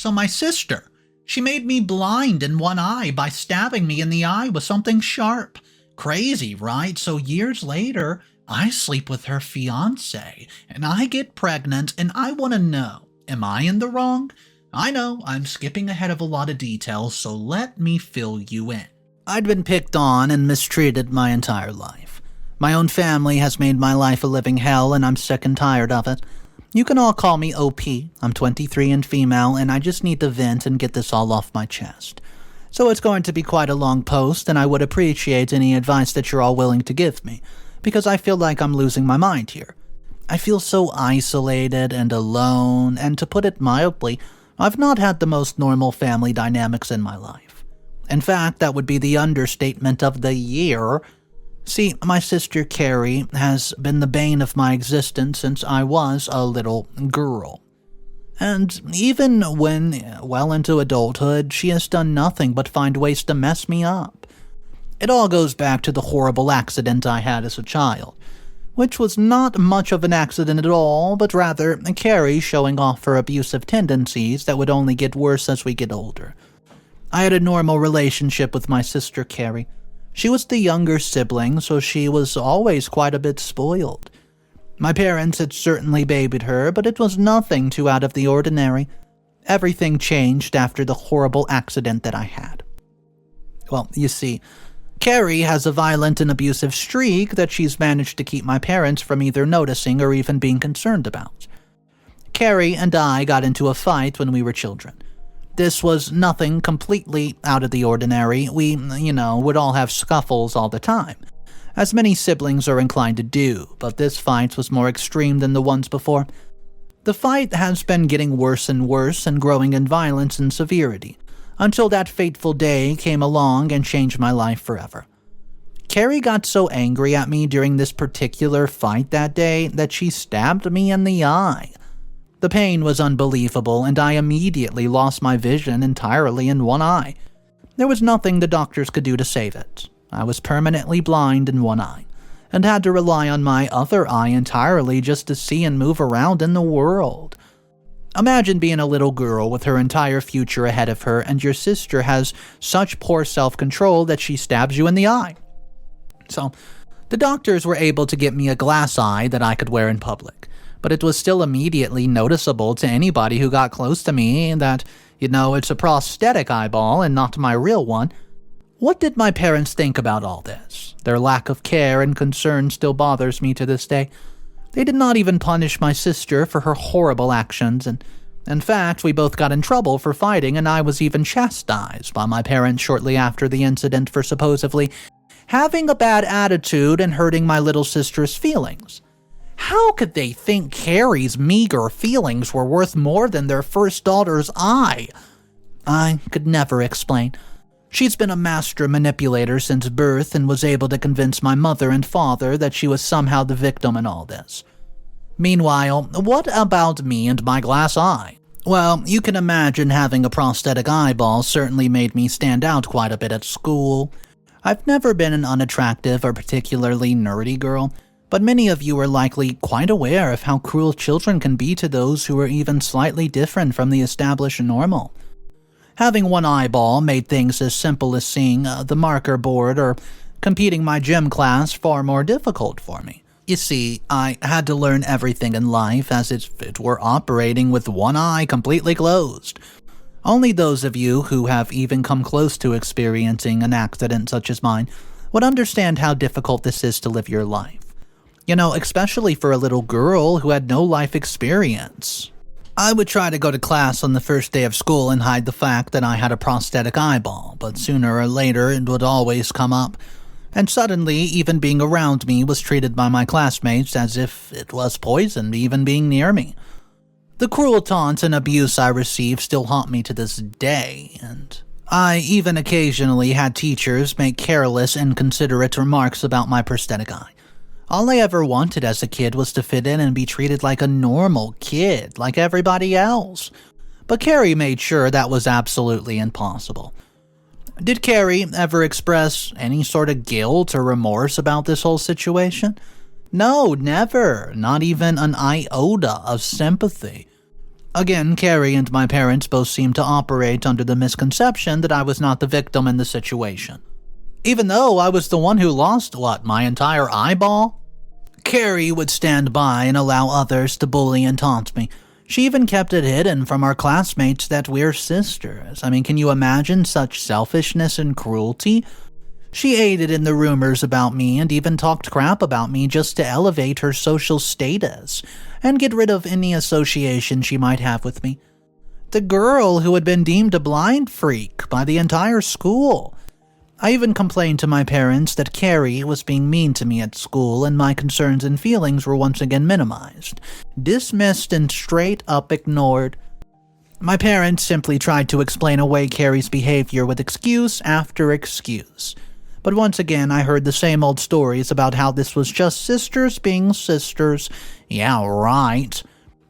So my sister, she made me blind in one eye by stabbing me in the eye with something sharp. Crazy, right? So years later, I sleep with her fiancé, and I get pregnant, and I want to know, am I in the wrong? I know, I'm skipping ahead of a lot of details, so let me fill you in. I'd been picked on and mistreated my entire life. My own family has made my life a living hell, and I'm sick and tired of it. You can all call me OP. I'm 23 and female, and I just need to vent and get this all off my chest. So it's going to be quite a long post, and I would appreciate any advice that you're all willing to give me, because I feel like I'm losing my mind here. I feel so isolated and alone, and to put it mildly, I've not had the most normal family dynamics in my life. In fact, that would be the understatement of the year. See, my sister Carrie has been the bane of my existence since I was a little girl. And even when well into adulthood, she has done nothing but find ways to mess me up. It all goes back to the horrible accident I had as a child, which was not much of an accident at all, but rather Carrie showing off her abusive tendencies that would only get worse as we get older. I had a normal relationship with my sister Carrie. She was the younger sibling, so she was always quite a bit spoiled. My parents had certainly babied her, but it was nothing too out of the ordinary. Everything changed after the horrible accident that I had. Well, you see, Carrie has a violent and abusive streak that she's managed to keep my parents from either noticing or even being concerned about. Carrie and I got into a fight when we were children. This was nothing completely out of the ordinary. We, would all have scuffles all the time, as many siblings are inclined to do, but this fight was more extreme than the ones before. The fight has been getting worse and worse and growing in violence and severity, until that fateful day came along and changed my life forever. Carrie got so angry at me during this particular fight that day that she stabbed me in the eye. The pain was unbelievable, and I immediately lost my vision entirely in one eye. There was nothing the doctors could do to save it. I was permanently blind in one eye, and had to rely on my other eye entirely just to see and move around in the world. Imagine being a little girl with her entire future ahead of her, and your sister has such poor self-control that she stabs you in the eye. So, the doctors were able to get me a glass eye that I could wear in public. But it was still immediately noticeable to anybody who got close to me that, it's a prosthetic eyeball and not my real one. What did my parents think about all this? Their lack of care and concern still bothers me to this day. They did not even punish my sister for her horrible actions, and in fact, we both got in trouble for fighting, and I was even chastised by my parents shortly after the incident for supposedly having a bad attitude and hurting my little sister's feelings. How could they think Carrie's meager feelings were worth more than their first daughter's eye? I could never explain. She's been a master manipulator since birth and was able to convince my mother and father that she was somehow the victim in all this. Meanwhile, what about me and my glass eye? Well, you can imagine having a prosthetic eyeball certainly made me stand out quite a bit at school. I've never been an unattractive or particularly nerdy girl, but many of you are likely quite aware of how cruel children can be to those who are even slightly different from the established normal. Having one eyeball made things as simple as seeing the marker board or competing my gym class far more difficult for me. You see, I had to learn everything in life as if it were operating with one eye completely closed. Only those of you who have even come close to experiencing an accident such as mine would understand how difficult this is to live your life. Especially for a little girl who had no life experience. I would try to go to class on the first day of school and hide the fact that I had a prosthetic eyeball, but sooner or later it would always come up. And suddenly, even being around me was treated by my classmates as if it was poison, even being near me. The cruel taunts and abuse I received still haunt me to this day, and I even occasionally had teachers make careless, inconsiderate remarks about my prosthetic eye. All I ever wanted as a kid was to fit in and be treated like a normal kid, like everybody else. But Carrie made sure that was absolutely impossible. Did Carrie ever express any sort of guilt or remorse about this whole situation? No, never. Not even an iota of sympathy. Again, Carrie and my parents both seemed to operate under the misconception that I was not the victim in the situation. Even though I was the one who lost, my entire eyeball? Carrie would stand by and allow others to bully and taunt me. She even kept it hidden from our classmates that we're sisters. I mean, can you imagine such selfishness and cruelty? She aided in the rumors about me and even talked crap about me just to elevate her social status and get rid of any association she might have with me. The girl who had been deemed a blind freak by the entire school. I even complained to my parents that Carrie was being mean to me at school and my concerns and feelings were once again minimized, dismissed, and straight up ignored. My parents simply tried to explain away Carrie's behavior with excuse after excuse. But once again, I heard the same old stories about how this was just sisters being sisters. Yeah, right.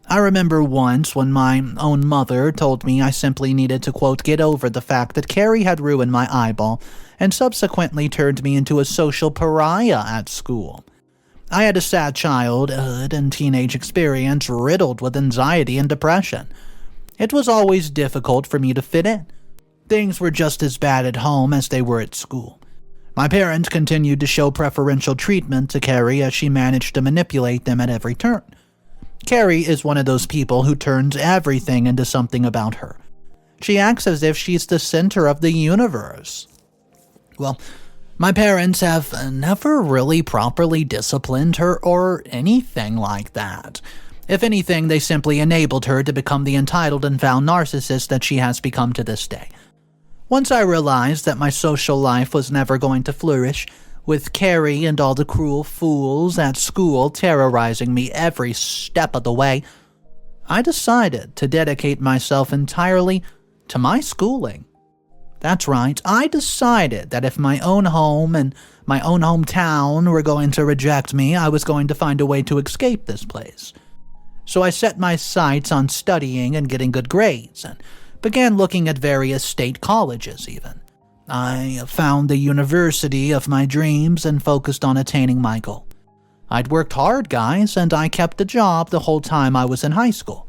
I remember once when my own mother told me I simply needed to, quote, get over the fact that Carrie had ruined my eyeball and subsequently turned me into a social pariah at school. I had a sad childhood and teenage experience riddled with anxiety and depression. It was always difficult for me to fit in. Things were just as bad at home as they were at school. My parents continued to show preferential treatment to Carrie as she managed to manipulate them at every turn. Carrie is one of those people who turns everything into something about her. She acts as if she's the center of the universe. Well, my parents have never really properly disciplined her or anything like that. If anything, they simply enabled her to become the entitled and foul narcissist that she has become to this day. Once I realized that my social life was never going to flourish, with Carrie and all the cruel fools at school terrorizing me every step of the way, I decided to dedicate myself entirely to my schooling. That's right, I decided that if my own home and my own hometown were going to reject me, I was going to find a way to escape this place. So I set my sights on studying and getting good grades, and began looking at various state colleges even. I found the university of my dreams and focused on attaining my goal. I'd worked hard, guys, and I kept a job the whole time I was in high school.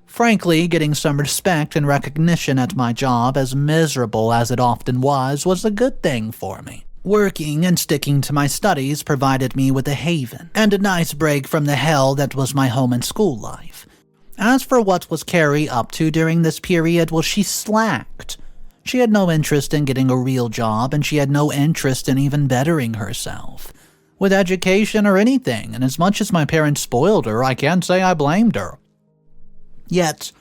Frankly, getting some respect and recognition at my job, as miserable as it often was a good thing for me. Working and sticking to my studies provided me with a haven and a nice break from the hell that was my home and school life. As for what was Carrie up to during this period, well, she slacked. She had no interest in getting a real job, and she had no interest in even bettering herself, with education or anything, and as much as my parents spoiled her, I can't say I blamed her. Yet,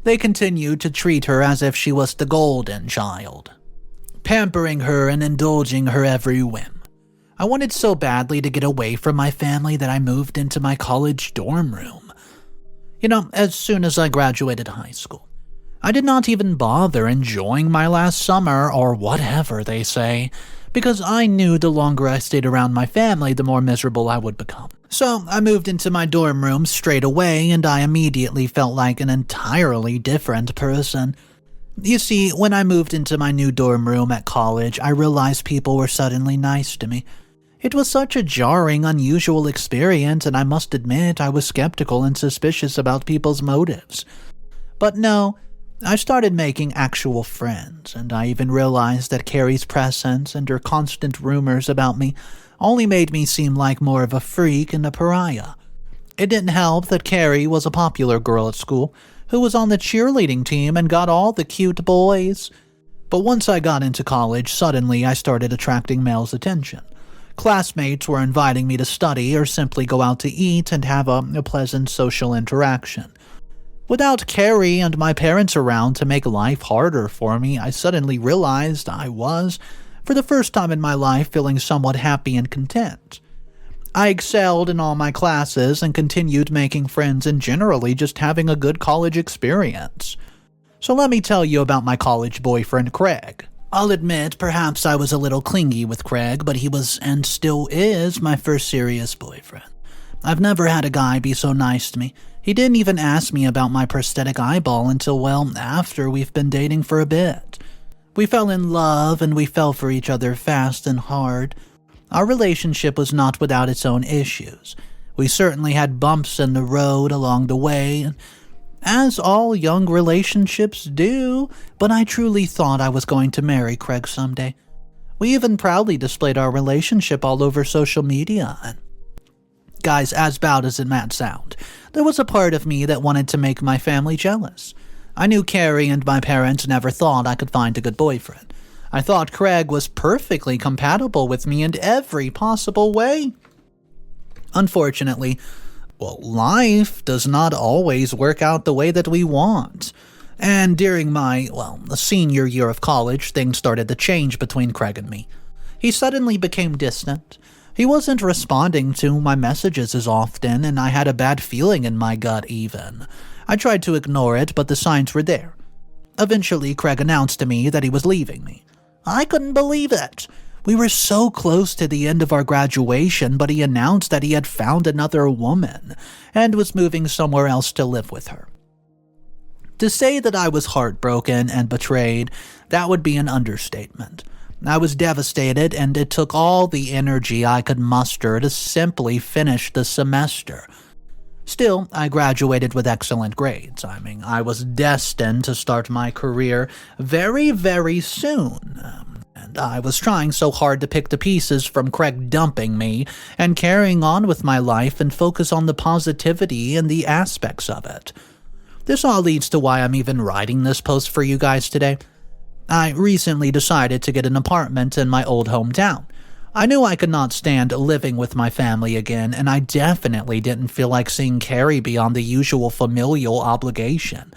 they continued to treat her as if she was the golden child, pampering her and indulging her every whim. I wanted so badly to get away from my family that I moved into my college dorm room. As soon as I graduated high school, I did not even bother enjoying my last summer or whatever they say, because I knew the longer I stayed around my family, the more miserable I would become. So I moved into my dorm room straight away, and I immediately felt like an entirely different person. You see, when I moved into my new dorm room at college, I realized people were suddenly nice to me. It was such a jarring, unusual experience, and I must admit I was skeptical and suspicious about people's motives. But no, I started making actual friends, and I even realized that Carrie's presence and her constant rumors about me only made me seem like more of a freak and a pariah. It didn't help that Carrie was a popular girl at school who was on the cheerleading team and got all the cute boys. But once I got into college, suddenly I started attracting males' attention. Classmates were inviting me to study or simply go out to eat and have a pleasant social interaction. Without Carrie and my parents around to make life harder for me, I suddenly realized I was, for the first time in my life, feeling somewhat happy and content. I excelled in all my classes and continued making friends and generally just having a good college experience. So let me tell you about my college boyfriend, Craig. I'll admit, perhaps I was a little clingy with Craig, but he was and still is my first serious boyfriend. I've never had a guy be so nice to me. He didn't even ask me about my prosthetic eyeball until, well, after we've been dating for a bit. We fell in love and we fell for each other fast and hard. Our relationship was not without its own issues. We certainly had bumps in the road along the way, as all young relationships do, but I truly thought I was going to marry Craig someday. We even proudly displayed our relationship all over social media. And guys, as bad as it might sound, there was a part of me that wanted to make my family jealous. I knew Carrie and my parents never thought I could find a good boyfriend. I thought Craig was perfectly compatible with me in every possible way. Unfortunately, life does not always work out the way that we want. And during my, the senior year of college, things started to change between Craig and me. He suddenly became distant. He wasn't responding to my messages as often, and I had a bad feeling in my gut even. I tried to ignore it, but the signs were there. Eventually, Craig announced to me that he was leaving me. I couldn't believe it. We were so close to the end of our graduation, but he announced that he had found another woman and was moving somewhere else to live with her. To say that I was heartbroken and betrayed, that would be an understatement. I was devastated, and it took all the energy I could muster to simply finish the semester. Still, I graduated with excellent grades. I was destined to start my career very, very soon. And I was trying so hard to pick the pieces from Craig dumping me and carrying on with my life and focus on the positivity and the aspects of it. This all leads to why I'm even writing this post for you guys today. I recently decided to get an apartment in my old hometown. I knew I could not stand living with my family again, and I definitely didn't feel like seeing Carrie beyond the usual familial obligation.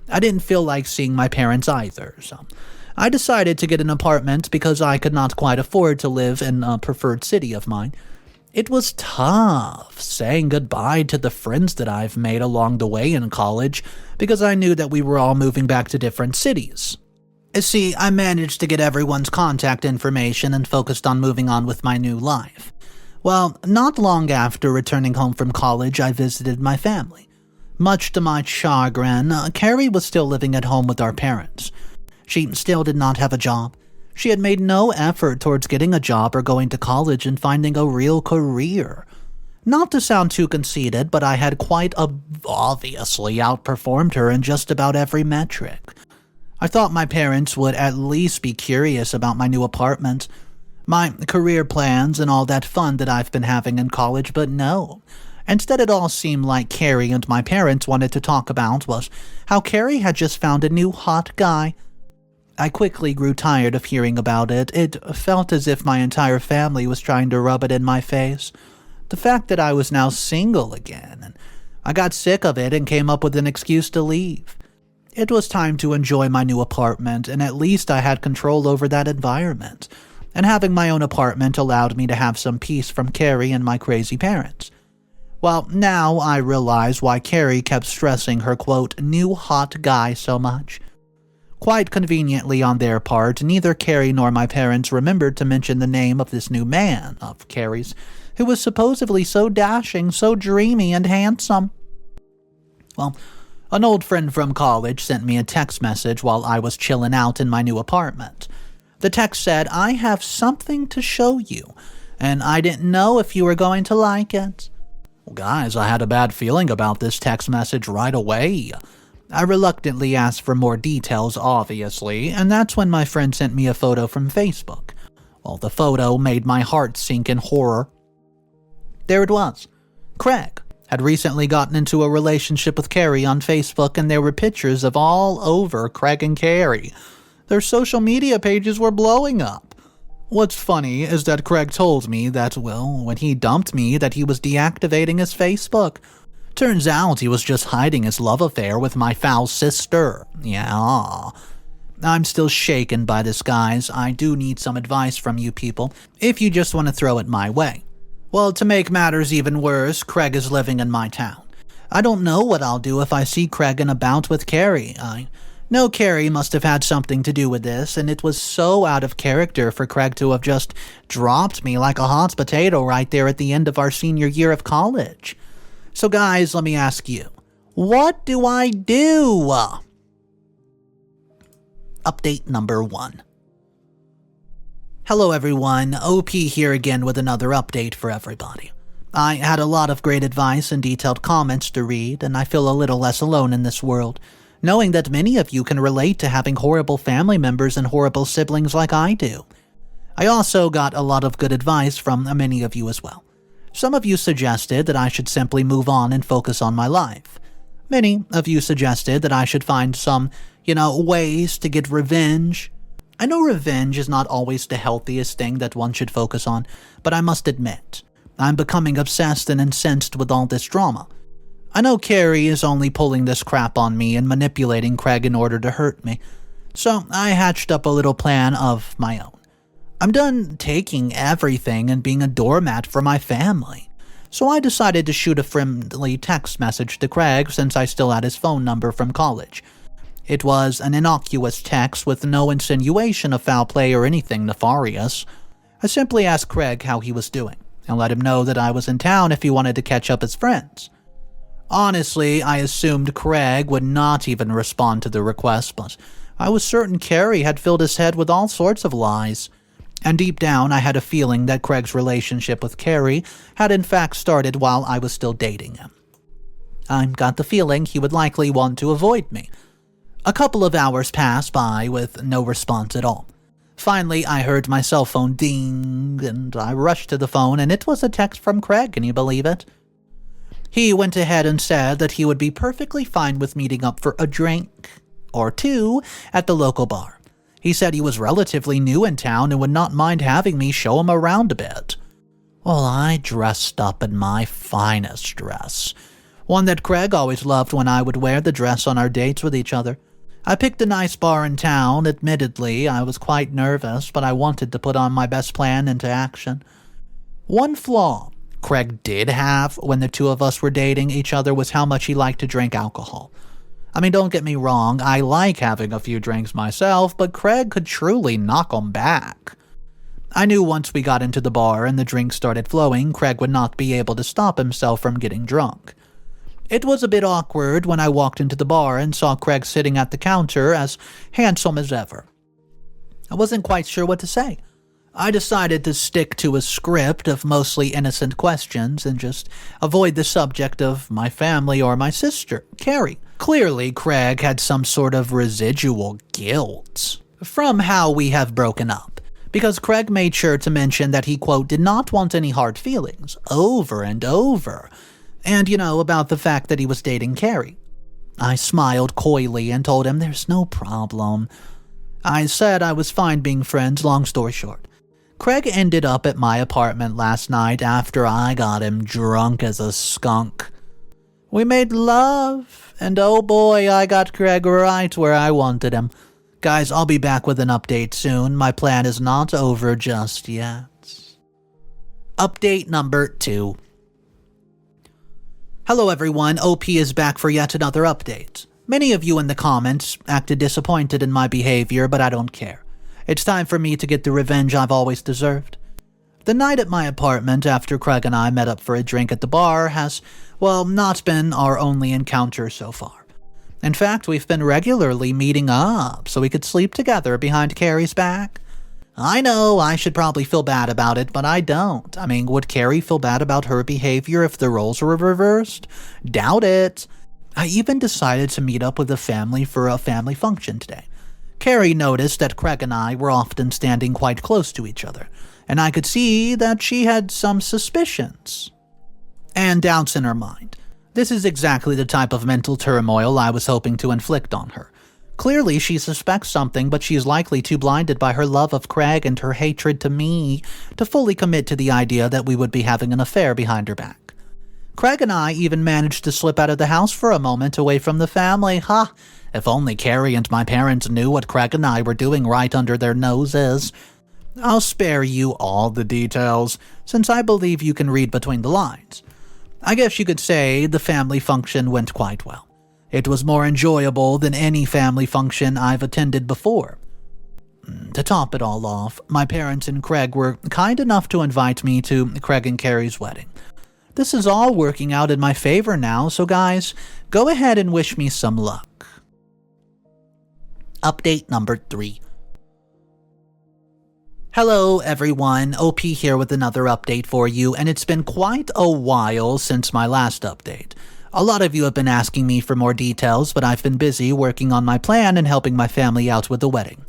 I didn't feel like seeing my parents either, so I decided to get an apartment because I could not quite afford to live in a preferred city of mine. It was tough saying goodbye to the friends that I've made along the way in college because I knew that we were all moving back to different cities. See, I managed to get everyone's contact information and focused on moving on with my new life. Well, not long after returning home from college, I visited my family. Much to my chagrin, Carrie was still living at home with our parents. She still did not have a job. She had made no effort towards getting a job or going to college and finding a real career. Not to sound too conceited, but I had quite obviously outperformed her in just about every metric. I thought my parents would at least be curious about my new apartment, my career plans, and all that fun that I've been having in college, but no. Instead, it all seemed like Carrie and my parents wanted to talk about was how Carrie had just found a new hot guy. I quickly grew tired of hearing about it. It felt as if my entire family was trying to rub it in my face. The fact that I was now single again, and I got sick of it and came up with an excuse to leave. It was time to enjoy my new apartment, and at least I had control over that environment. And having my own apartment allowed me to have some peace from Carrie and my crazy parents. Well, now I realize why Carrie kept stressing her, quote, new hot guy so much. Quite conveniently on their part, neither Carrie nor my parents remembered to mention the name of this new man of Carrie's, who was supposedly so dashing, so dreamy and handsome. Well, an old friend from college sent me a text message while I was chilling out in my new apartment. The text said, I have something to show you, and I didn't know if you were going to like it. Well, guys, I had a bad feeling about this text message right away. I reluctantly asked for more details, obviously, and that's when my friend sent me a photo from Facebook. Well, the photo made my heart sink in horror. There it was. Craig had recently gotten into a relationship with Carrie on Facebook, and there were pictures of all over Craig and Carrie. Their social media pages were blowing up. What's funny is that Craig told me that, when he dumped me, that he was deactivating his Facebook. Turns out he was just hiding his love affair with my foul sister. Yeah. I'm still shaken by this, guys. I do need some advice from you people, if you just want to throw it my way. Well, to make matters even worse, Craig is living in my town. I don't know what I'll do if I see Craig in a bout with Carrie. I know Carrie must have had something to do with this, and it was so out of character for Craig to have just dropped me like a hot potato right there at the end of our senior year of college. So guys, let me ask you, what do I do? Update number 1. Hello everyone, OP here again with another update for everybody. I had a lot of great advice and detailed comments to read, and I feel a little less alone in this world, knowing that many of you can relate to having horrible family members and horrible siblings like I do. I also got a lot of good advice from many of you as well. Some of you suggested that I should simply move on and focus on my life. Many of you suggested that I should find some, ways to get revenge. I know revenge is not always the healthiest thing that one should focus on, but I must admit, I'm becoming obsessed and incensed with all this drama. I know Carrie is only pulling this crap on me and manipulating Craig in order to hurt me, so I hatched up a little plan of my own. I'm done taking everything and being a doormat for my family, so I decided to shoot a friendly text message to Craig since I still had his phone number from college. It was an innocuous text with no insinuation of foul play or anything nefarious. I simply asked Craig how he was doing, and let him know that I was in town if he wanted to catch up as friends. Honestly, I assumed Craig would not even respond to the request, but I was certain Carrie had filled his head with all sorts of lies. And deep down, I had a feeling that Craig's relationship with Carrie had in fact started while I was still dating him. I got the feeling he would likely want to avoid me. A couple of hours passed by with no response at all. Finally, I heard my cell phone ding, and I rushed to the phone, and it was a text from Craig, can you believe it? He went ahead and said that he would be perfectly fine with meeting up for a drink or two at the local bar. He said he was relatively new in town and would not mind having me show him around a bit. Well, I dressed up in my finest dress, one that Craig always loved when I would wear the dress on our dates with each other. I picked a nice bar in town. Admittedly, I was quite nervous, but I wanted to put on my best plan into action. One flaw Craig did have when the two of us were dating each other was how much he liked to drink alcohol. I mean, don't get me wrong, I like having a few drinks myself, but Craig could truly knock 'em back. I knew once we got into the bar and the drinks started flowing, Craig would not be able to stop himself from getting drunk. It was a bit awkward when I walked into the bar and saw Craig sitting at the counter as handsome as ever. I wasn't quite sure what to say. I decided to stick to a script of mostly innocent questions and just avoid the subject of my family or my sister, Carrie. Clearly, Craig had some sort of residual guilt from how we have broken up, because Craig made sure to mention that he, quote, did not want any hard feelings, over and over, and, about the fact that he was dating Carrie. I smiled coyly and told him there's no problem. I said I was fine being friends, long story short. Craig ended up at my apartment last night after I got him drunk as a skunk. We made love, and oh boy, I got Craig right where I wanted him. Guys, I'll be back with an update soon. My plan is not over just yet. Update number 2. Hello everyone, OP is back for yet another update. Many of you in the comments acted disappointed in my behavior, but I don't care. It's time for me to get the revenge I've always deserved. The night at my apartment after Craig and I met up for a drink at the bar has, not been our only encounter so far. In fact, we've been regularly meeting up so we could sleep together behind Carrie's back. I know I should probably feel bad about it, but I don't. I mean, would Carrie feel bad about her behavior if the roles were reversed? Doubt it. I even decided to meet up with the family for a family function today. Carrie noticed that Craig and I were often standing quite close to each other, and I could see that she had some suspicions and doubts in her mind. This is exactly the type of mental turmoil I was hoping to inflict on her. Clearly, she suspects something, but she is likely too blinded by her love of Craig and her hatred to me to fully commit to the idea that we would be having an affair behind her back. Craig and I even managed to slip out of the house for a moment away from the family. Ha! If only Carrie and my parents knew what Craig and I were doing right under their noses. I'll spare you all the details, since I believe you can read between the lines. I guess you could say the family function went quite well. It was more enjoyable than any family function I've attended before. To top it all off, my parents and Craig were kind enough to invite me to Craig and Carrie's wedding. This is all working out in my favor now, so guys, go ahead and wish me some luck. Update number 3. Hello everyone, OP here with another update for you, and it's been quite a while since my last update. A lot of you have been asking me for more details, but I've been busy working on my plan and helping my family out with the wedding.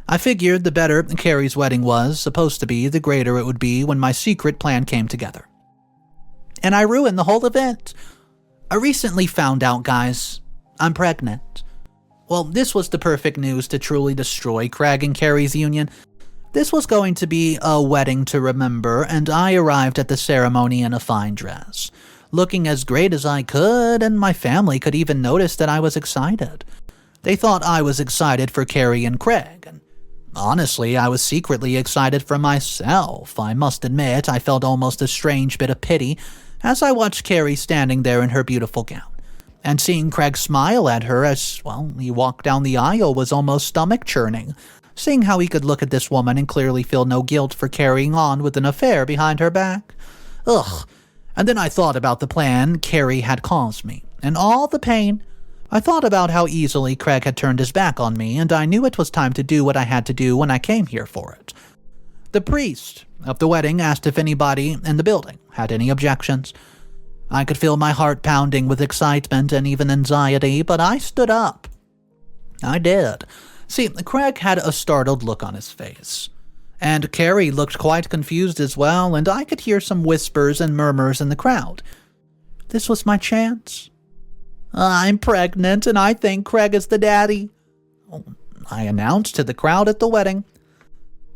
I figured the better Carrie's wedding was supposed to be, the greater it would be when my secret plan came together. And I ruined the whole event. I recently found out, guys, I'm pregnant. Well, this was the perfect news to truly destroy Craig and Carrie's union. This was going to be a wedding to remember, and I arrived at the ceremony in a fine dress, looking as great as I could, and my family could even notice that I was excited. They thought I was excited for Carrie and Craig, and honestly, I was secretly excited for myself. I must admit, I felt almost a strange bit of pity as I watched Carrie standing there in her beautiful gown, and seeing Craig smile at her as, well, he walked down the aisle was almost stomach-churning. Seeing how he could look at this woman and clearly feel no guilt for carrying on with an affair behind her back. Ugh. And then I thought about the plan Carrie had caused me, and all the pain. I thought about how easily Craig had turned his back on me, and I knew it was time to do what I had to do when I came here for it. The priest of the wedding asked if anybody in the building had any objections. I could feel my heart pounding with excitement and even anxiety, but I stood up. I did. See, Craig had a startled look on his face, and Carrie looked quite confused as well, and I could hear some whispers and murmurs in the crowd. This was my chance. I'm pregnant, and I think Craig is the daddy, I announced to the crowd at the wedding.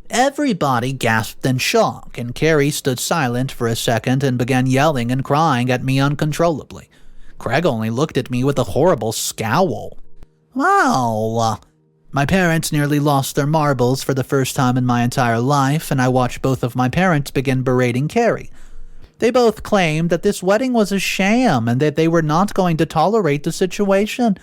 Everybody gasped in shock, and Carrie stood silent for a second and began yelling and crying at me uncontrollably. Craig only looked at me with a horrible scowl. Wow. My parents nearly lost their marbles for the first time in my entire life, and I watched both of my parents begin berating Carrie. They both claimed that this wedding was a sham and that they were not going to tolerate the situation.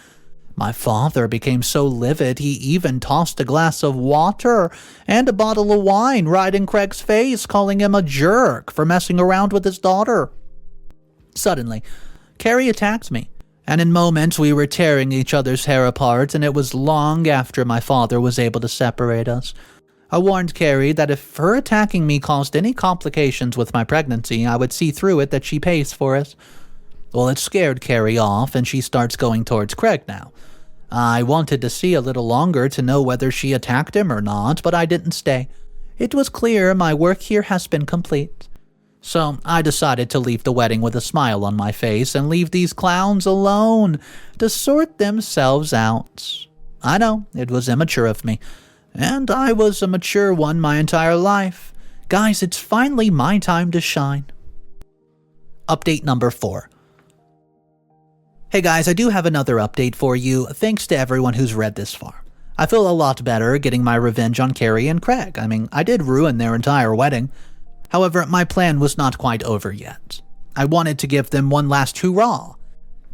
My father became so livid he even tossed a glass of water and a bottle of wine right in Craig's face, calling him a jerk for messing around with his daughter. Suddenly, Carrie attacked me. And in moments we were tearing each other's hair apart, and it was long after my father was able to separate us. I warned Carrie that if her attacking me caused any complications with my pregnancy, I would see through it that she pays for it. Well, it scared Carrie off, and she starts going towards Craig now. I wanted to see a little longer to know whether she attacked him or not, but I didn't stay. It was clear my work here has been complete. So I decided to leave the wedding with a smile on my face and leave these clowns alone to sort themselves out. I know, it was immature of me, and I was a mature one my entire life. Guys, it's finally my time to shine. Update number 4. Hey guys, I do have another update for you, thanks to everyone who's read this far. I feel a lot better getting my revenge on Carrie and Craig. I did ruin their entire wedding. However, my plan was not quite over yet. I wanted to give them one last hurrah.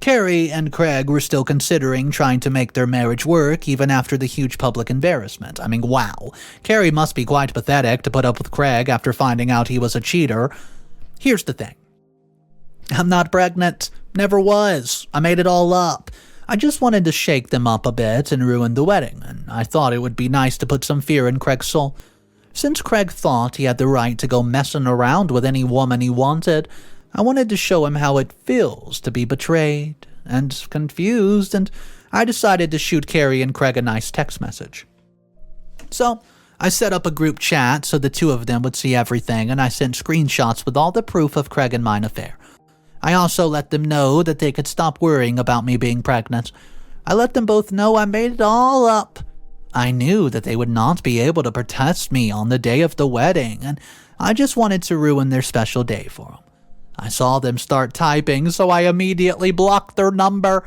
Carrie and Craig were still considering trying to make their marriage work even after the huge public embarrassment. Wow. Carrie must be quite pathetic to put up with Craig after finding out he was a cheater. Here's the thing. I'm not pregnant. Never was. I made it all up. I just wanted to shake them up a bit and ruin the wedding, and I thought it would be nice to put some fear in Craig's soul. Since Craig thought he had the right to go messing around with any woman he wanted, I wanted to show him how it feels to be betrayed and confused, and I decided to shoot Carrie and Craig a nice text message. So, I set up a group chat so the two of them would see everything, and I sent screenshots with all the proof of Craig and mine affair. I also let them know that they could stop worrying about me being pregnant. I let them both know I made it all up. I knew that they would not be able to protest me on the day of the wedding, and I just wanted to ruin their special day for them. I saw them start typing, so I immediately blocked their number.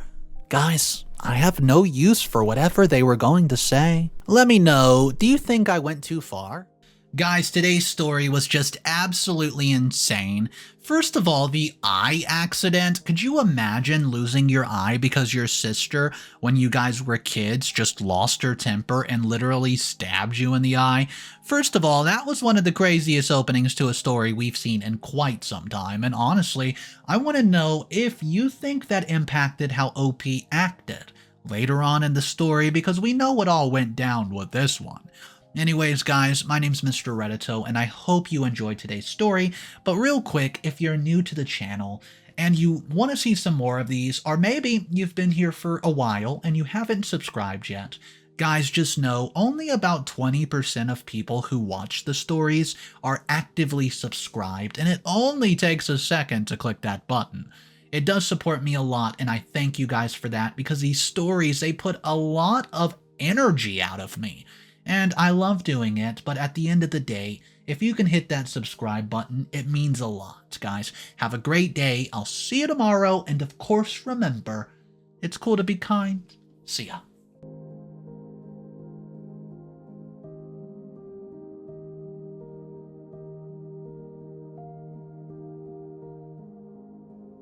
Guys, I have no use for whatever they were going to say. Let me know, do you think I went too far? Guys, today's story was just absolutely insane. First of all, the eye accident. Could you imagine losing your eye because your sister, when you guys were kids, just lost her temper and literally stabbed you in the eye? First of all, that was one of the craziest openings to a story we've seen in quite some time, and honestly, I want to know if you think that impacted how OP acted later on in the story, because we know what all went down with this one. Anyways, guys, my name's Mr. Reddito, and I hope you enjoyed today's story. But real quick, if you're new to the channel and you want to see some more of these, or maybe you've been here for a while and you haven't subscribed yet, guys, just know only about 20% of people who watch the stories are actively subscribed, and it only takes a second to click that button. It does support me a lot, and I thank you guys for that, because these stories, they put a lot of energy out of me. And I love doing it, but at the end of the day, if you can hit that subscribe button, it means a lot, guys. Have a great day. I'll see you tomorrow, and of course, remember, it's cool to be kind. See ya.